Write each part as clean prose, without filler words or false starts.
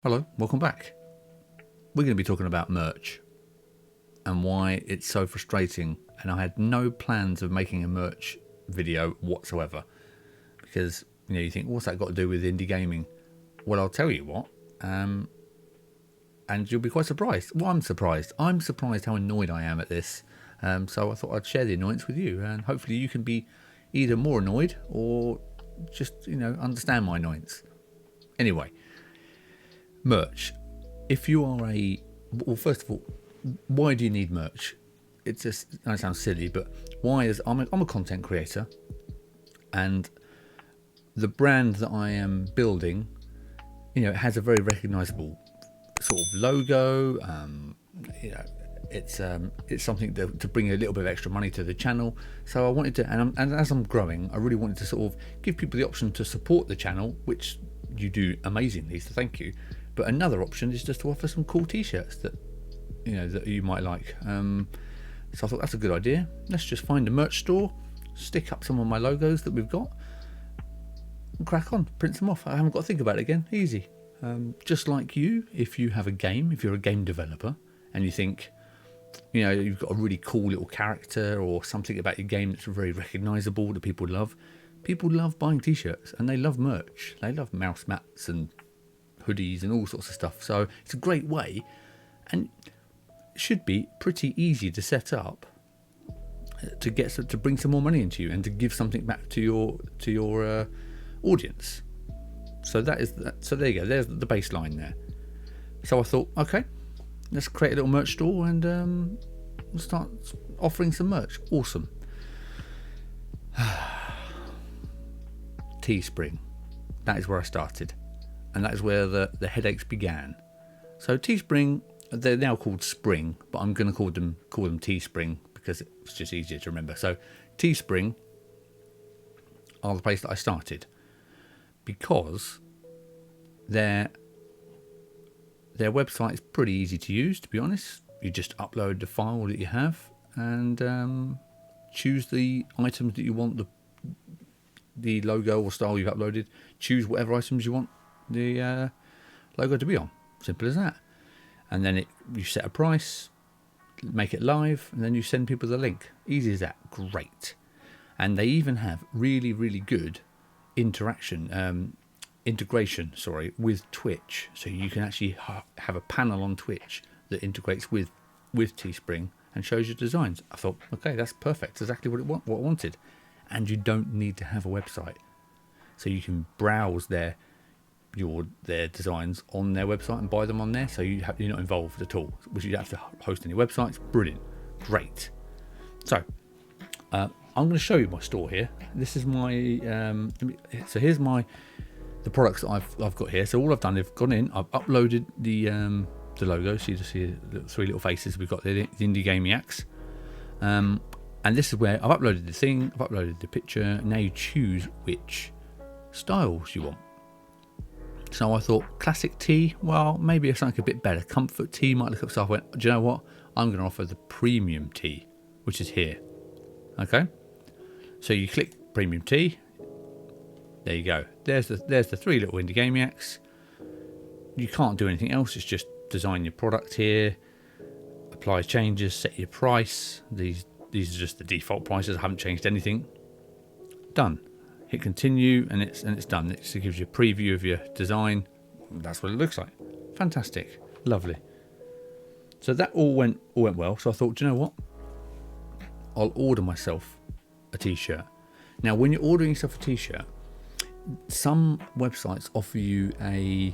Hello, welcome back. We're going to be talking about merch and why it's so frustrating. And I had no plans of making a merch video whatsoever because you think, what's that got to do with indie gaming? Well, I'll tell you what, and you'll be quite surprised. Well, I'm surprised. I'm surprised how annoyed I am at this. So I thought I'd share the annoyance with you, and hopefully you can be either more annoyed or just understand my annoyance. Anyway. Merch. If you are well, first of all, why do you need merch? It sounds silly, but why is I'm a content creator, and the brand that I am building, it has a very recognizable sort of logo. It's something to bring a little bit of extra money to the channel. So I wanted to, and as I'm growing, I really wanted to sort of give people the option to support the channel, which you do amazingly. So thank you. But another option is just to offer some cool t-shirts that you might like. So I thought that's a good idea. Let's just find a merch store, stick up some of my logos that we've got, and crack on, print them off. I haven't got to think about it again. Easy. Just like you, if you have a game, if you're a game developer and you think you've got a really cool little character or something about your game that's very recognizable that people love buying t-shirts, and they love merch. They love mouse mats and hoodies and all sorts of stuff. So it's a great way, and it should be pretty easy to set up to bring some more money into you and to give something back to your audience. So that is that. So there you go. There's the baseline there. So I thought, okay, let's create a little merch store and start offering some merch. Awesome. TeeSpring. That is where I started. And that is where the headaches began. So TeeSpring, they're now called Spring, but I'm going to call them TeeSpring because it's just easier to remember. So TeeSpring are the place that I started because their website is pretty easy to use, to be honest. You just upload the file that you have and choose the items that you want, the logo or style you've uploaded. Choose whatever items you want the logo to be on. Simple as that. And then you set a price, make it live, and then you send people the link. Easy as that. Great. And they even have really, really good integration with Twitch. So you can actually have a panel on Twitch that integrates with TeeSpring and shows your designs. I thought, okay, that's perfect. Exactly what I wanted. And you don't need to have a website. So you can browse their designs on their website and buy them on there. So you're not involved at all, which you don't have to host any websites. Brilliant. Great. So I'm going to show you my store here. This is my so here's the products that I've got here. So all I've done, I've gone in, I've uploaded the logo. So you just see the three little faces we've got there, the Indie Gamiacs. And this is where I've uploaded the thing, I've uploaded the picture. Now you choose which styles you want. So I thought classic tee, well, maybe something a bit better. Comfort tee might look up. So I went, do you know what? I'm going to offer the premium tee, which is here. Okay. So you click premium tee. There you go. There's the three little Indie Gamiacs. You can't do anything else. It's just design your product here, apply changes, set your price. These are just the default prices. I haven't changed anything. Done. Hit continue and it's done. It gives you a preview of your design. That's what it looks like. Fantastic. Lovely. So that all went well. So I thought, do you know what? I'll order myself a t-shirt. Now, when you're ordering yourself a t-shirt, some websites offer you a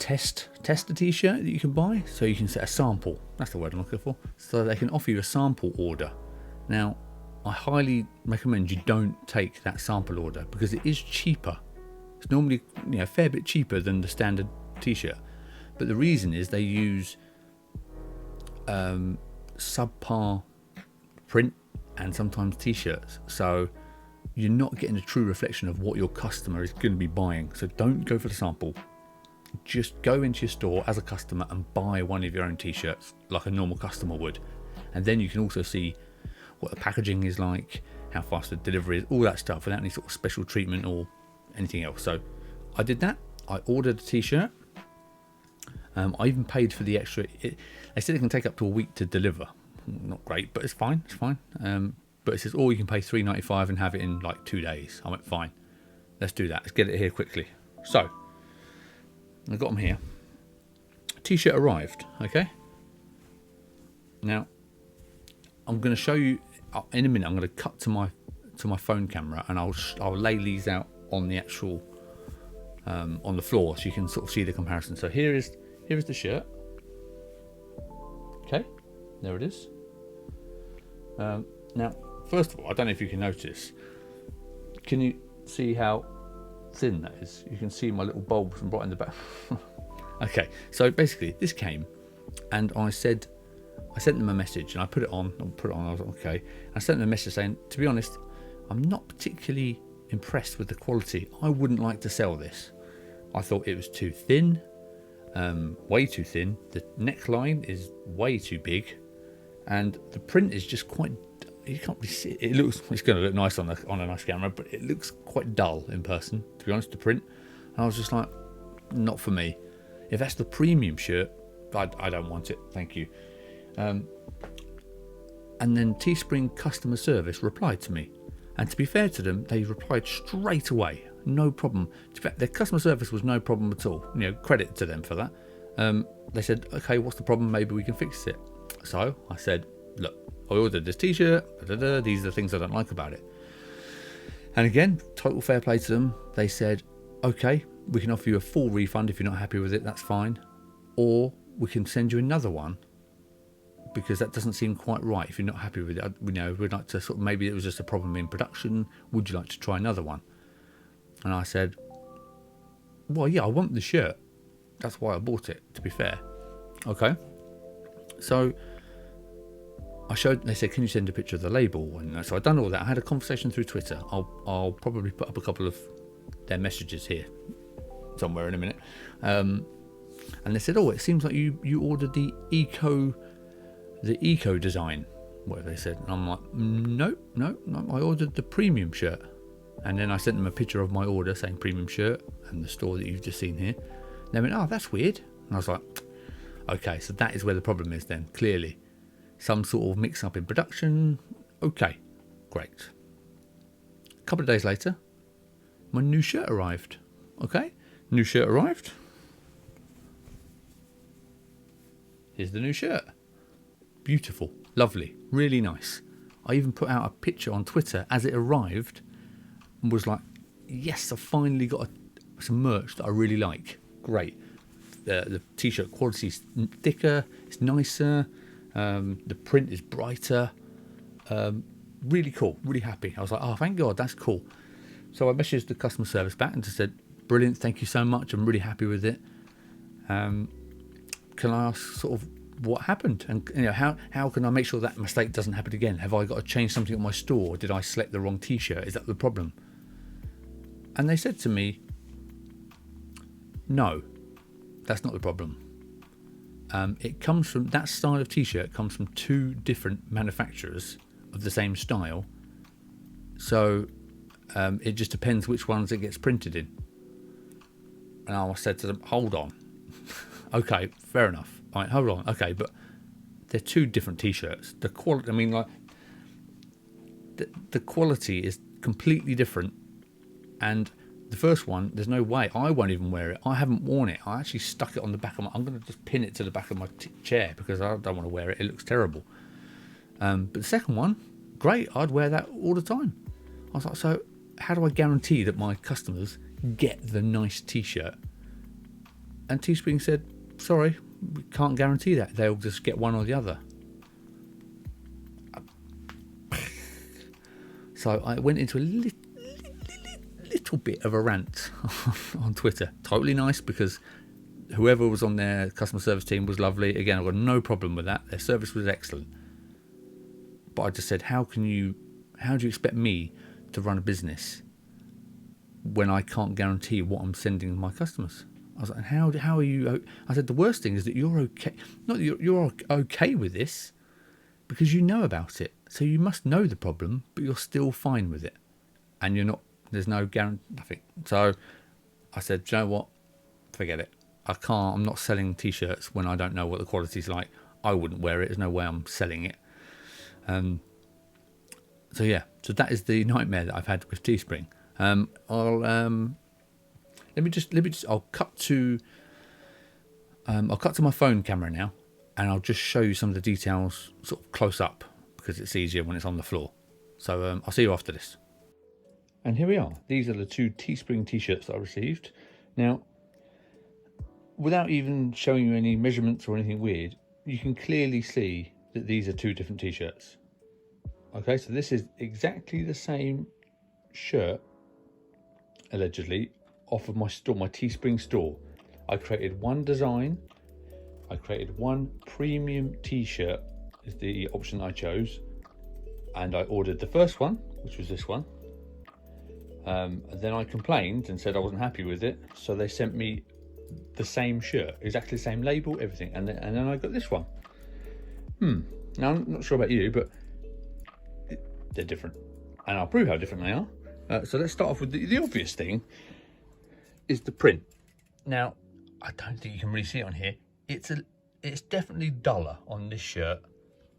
tester t-shirt that you can buy. So you can set a sample. That's the word I'm looking for. So they can offer you a sample order. Now, I highly recommend you don't take that sample order because it is cheaper. It's normally a fair bit cheaper than the standard t-shirt. But the reason is they use subpar print and sometimes t-shirts. So you're not getting a true reflection of what your customer is going to be buying. So don't go for the sample. Just go into your store as a customer and buy one of your own t-shirts like a normal customer would. And then you can also see what the packaging is like, how fast the delivery is, all that stuff without any sort of special treatment or anything else. So I did that. I ordered a t-shirt I even paid for the extra. They said it can take up to a week to deliver. Not great, but it's fine. It's fine. But it says, you can pay $3.95 and have it in like 2 days. I went, fine. Let's do that. Let's get it here quickly. So I got them here. T-shirt arrived. Okay. Now I'm going to show you in a minute. I'm going to cut to my phone camera and I'll lay these out on the actual on the floor so you can sort of see the comparison. So here is the shirt. Okay, there it is. Now, first of all, I don't know if you can notice. Can you see how thin that is? You can see my little bulbs right in the back. Okay, so basically this came, and I sent them a message, and I put it on. I was like, okay. I sent them a message saying, to be honest, I'm not particularly impressed with the quality. I wouldn't like to sell this. I thought it was too thin, way too thin. The neckline is way too big, and the print is just quite. You can't really see it. It's going to look nice on a nice camera, but it looks quite dull in person. To be honest, the print. And I was just like, not for me. If that's the premium shirt, I don't want it. Thank you. And then TeeSpring customer service replied to me, and to be fair to them, they replied straight away. No problem. Their customer service was no problem at all. Credit to them for that. They said, okay, what's the problem? Maybe we can fix it. So I said, look, I ordered this t-shirt. These are the things I don't like about it. And again, total fair play to them. They said, okay, we can offer you a full refund if you're not happy with it. That's fine. Or we can send you another one because that doesn't seem quite right. If you're not happy with it, we'd like to sort of, maybe it was just a problem in production. Would you like to try another one? And I said, well, yeah, I want the shirt. That's why I bought it, to be fair. Okay. So they said, can you send a picture of the label? And so I'd done all that. I had a conversation through Twitter. I'll probably put up a couple of their messages here somewhere in a minute. And they said, it seems like you ordered the eco design, whatever they said. And I'm like, no, I ordered the premium shirt. And then I sent them a picture of my order saying premium shirt and the store that you've just seen here. And they went, that's weird. And I was like, okay, so that is where the problem is then, clearly. Some sort of mix up in production. Okay, great. A couple of days later, my new shirt arrived. Okay, new shirt arrived. Here's the new shirt. Beautiful, lovely, really nice. I even put out a picture on Twitter as it arrived and was like, yes, I finally got some merch that I really like. Great. The t-shirt quality is thicker, it's nicer, the print is brighter. Really cool, really happy. I was like, thank God, that's cool. So I messaged the customer service back and just said, brilliant, thank you so much, I'm really happy with it. Can I ask sort of what happened? And how can I make sure that mistake doesn't happen again? Have I got to change something at my store? Did I select the wrong t-shirt? Is that the problem? And they said to me, no, that's not the problem. It comes from, that style of t-shirt comes from 2 different manufacturers of the same style. So it just depends which ones it gets printed in. And I said to them, hold on. Okay, fair enough. All right, hold on. Okay, but they're 2 different t-shirts. The quality, the quality is completely different. And the first one, there's no way. I won't even wear it. I haven't worn it. I actually stuck it on the back of I'm going to just pin it to the back of my chair because I don't want to wear it. It looks terrible. But the second one, great. I'd wear that all the time. I was like, so how do I guarantee that my customers get the nice t-shirt? And TeeSpring said, sorry, we can't guarantee that. They'll just get one or the other. So I went into a little bit of a rant on Twitter. Totally nice because whoever was on their customer service team was lovely. Again, I've got no problem with that. Their service was excellent. But I just said, how do you expect me to run a business when I can't guarantee what I'm sending my customers? I was like, how are you? I said, the worst thing is that you're okay. Not that you're okay with this because you know about it. So you must know the problem, but you're still fine with it. And you're not, there's no guarantee, nothing. So I said, do you know what? Forget it. I'm not selling t-shirts when I don't know what the quality's like. I wouldn't wear it. There's no way I'm selling it. So yeah, so that is the nightmare that I've had with TeeSpring. I'll cut to my phone camera now, and I'll just show you some of the details sort of close up because it's easier when it's on the floor. So I'll see you after this. And here we are. These are the 2 TeeSpring t-shirts that I received. Now, without even showing you any measurements or anything weird, you can clearly see that these are 2 different t-shirts. Okay, so this is exactly the same shirt, allegedly, off of my store, my TeeSpring store. I created one design. I created one premium t-shirt is the option I chose. And I ordered the first one, which was this one. And then I complained and said I wasn't happy with it. So they sent me the same shirt, exactly the same label, everything. And then I got this one. Now, I'm not sure about you, but they're different. And I'll prove how different they are. So let's start off with the obvious thing is the print. Now, I don't think you can really see it on here. It's definitely duller on this shirt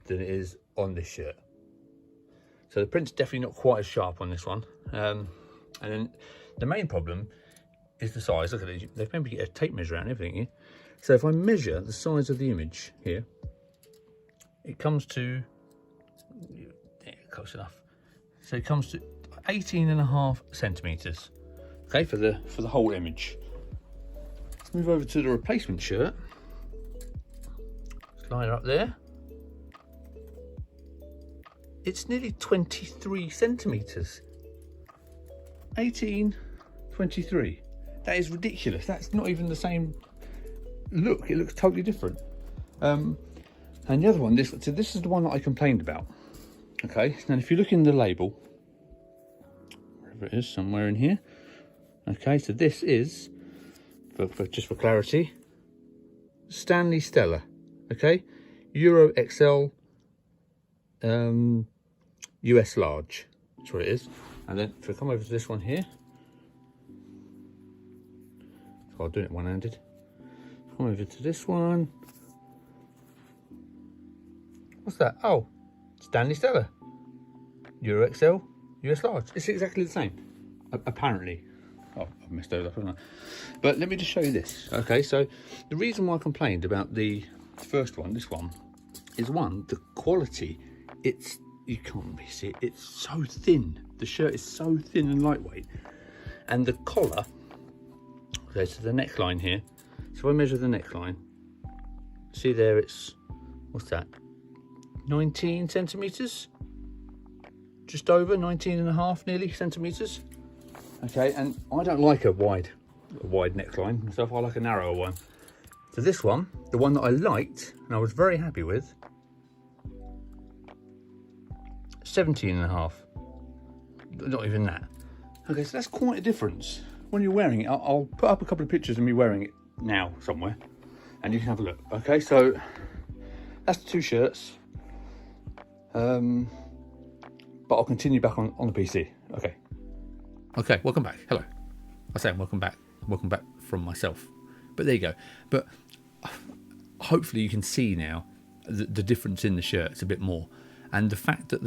than it is on this shirt. So the print's definitely not quite as sharp on this one. And then the main problem is the size. Look at it. They've maybe get a tape measure out and everything here. So if I measure the size of the image here, it comes to, yeah, close enough. So it comes to 18.5 centimeters. Okay, for the whole image. Let's move over to the replacement shirt. Let's line it up there. It's nearly 23 centimeters. 18, 23. That is ridiculous. That's not even the same look. It looks totally different. And the other one, this is the one that I complained about. Okay, now if you look in the label, wherever it is, somewhere in here. Okay, so this is, just for clarity, Stanley Stella. Okay, Euro XL, US large. That's what it is. And then if I come over to this one here, so I'll do it one-handed. Come over to this one. What's that? Oh, Stanley Stella, Euro XL, US large. It's exactly the same, apparently. Oh, I've messed those up, haven't I? But let me just show you this. Okay, so the reason why I complained about the first one, this one, is one, the quality. You can't really see it. It's so thin. The shirt is so thin and lightweight. And the collar, okay, so the neckline here. So if I measure the neckline, see there it's, what's that? 19 centimeters? Just over 19.5 nearly centimeters. Okay, and I don't like a wide neckline and stuff. I like a narrower one. So this one, the one that I liked and I was very happy with, 17.5. Not even that. Okay, so that's quite a difference when you're wearing it. I'll put up a couple of pictures of me wearing it now somewhere, and you can have a look. Okay, so that's the 2 shirts. But I'll continue back on the PC. Okay, welcome back. Hello. I say welcome back from myself. But there you go. But hopefully you can see now the difference in the shirts a bit more. And the fact that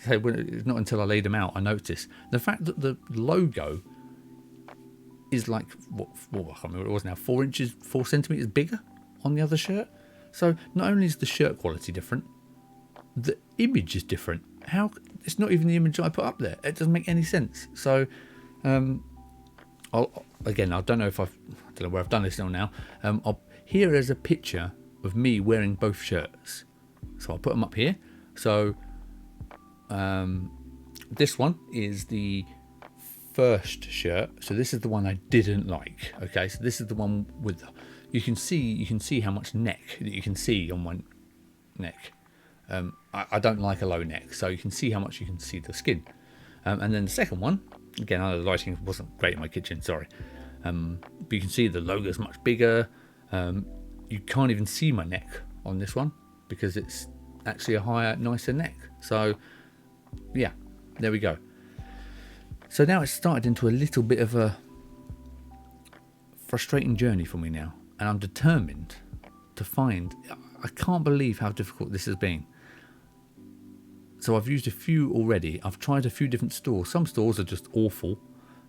it's not until I laid them out I noticed the fact that the logo is like what I can't remember what it was now, 4 centimeters bigger on the other shirt. So not only is the shirt quality different, the image is different. How it's not even the image I put up there. It doesn't make any sense. So I don't know where I've done this now. Here is a picture of me wearing both shirts. So I'll put them up here. So this one is the first shirt. So this is the one I didn't like. Okay, so this is the one with you can see how much neck that you can see on my neck. I don't like a low neck, so you can see how much you can see the skin. And then the second one, again, I know the lighting wasn't great in my kitchen, sorry. But you can see the logo is much bigger. You can't even see my neck on this one because it's actually a higher, nicer neck. So yeah, there we go. So now it's started into a little bit of a frustrating journey for me now, and I'm determined to find. I can't believe how difficult this has been. So I've used a few already. I've tried a few different stores. Some stores are just awful,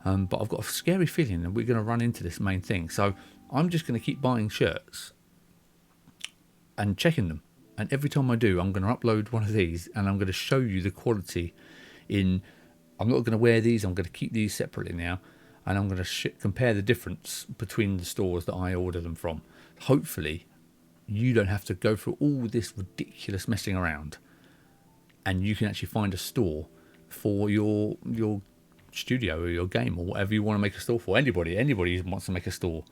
but I've got a scary feeling that we're going to run into this main thing. So I'm just going to keep buying shirts and checking them. And every time I do, I'm going to upload one of these and I'm going to show you the quality in. I'm not going to wear these. I'm going to keep these separately now. And I'm going to compare the difference between the stores that I order them from. Hopefully, you don't have to go through all this ridiculous messing around. And you can actually find a store for your studio or your game or whatever you want to make a store for. Anybody who wants to make a store,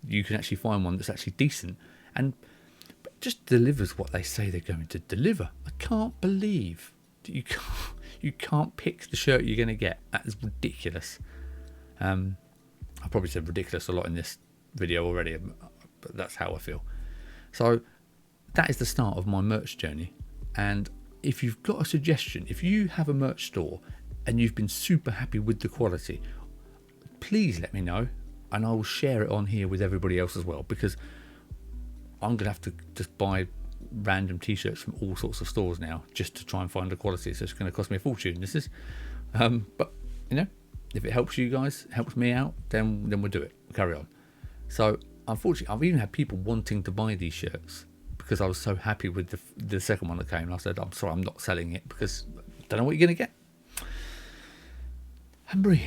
you can actually find one that's actually decent and just delivers what they say they're going to deliver. I can't believe that you can't pick the shirt you're going to get. That is ridiculous. I probably said ridiculous a lot in this video already, but that's how I feel. So that is the start of my merch journey. And if you've got a suggestion, if you have a merch store and you've been super happy with the quality, please let me know and I will share it on here with everybody else as well, because I'm going to have to just buy random t-shirts from all sorts of stores now just to try and find the quality. So it's going to cost me a fortune. This is, but you know, if it helps you guys, helps me out, then we'll do it. We'll carry on. So unfortunately, I've even had people wanting to buy these shirts because I was so happy with the second one that came. And I said, I'm sorry, I'm not selling it because I don't know what you're going to get. And breathe.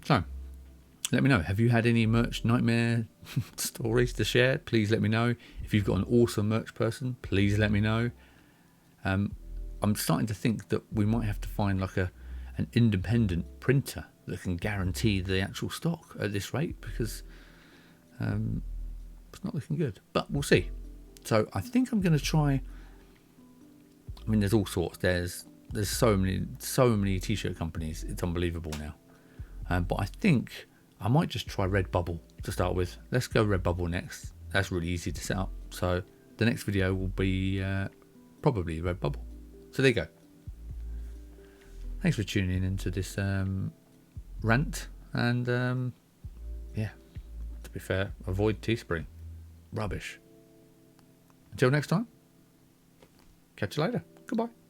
So let me know. Have you had any merch nightmare stories to share? Please let me know. If you've got an awesome merch person, please let me know. I'm starting to think that we might have to find like an independent printer that can guarantee the actual stock at this rate, because it's not looking good. But we'll see. So I think I'm going to try. I mean, there's all sorts. There's so many t-shirt companies. It's unbelievable now. But I think I might just try Redbubble to start with. Let's go Redbubble next. That's really easy to set up. So the next video will be probably Redbubble. So there you go. Thanks for tuning into this rant. And yeah, to be fair, avoid TeeSpring. Rubbish. Until next time, catch you later. Goodbye.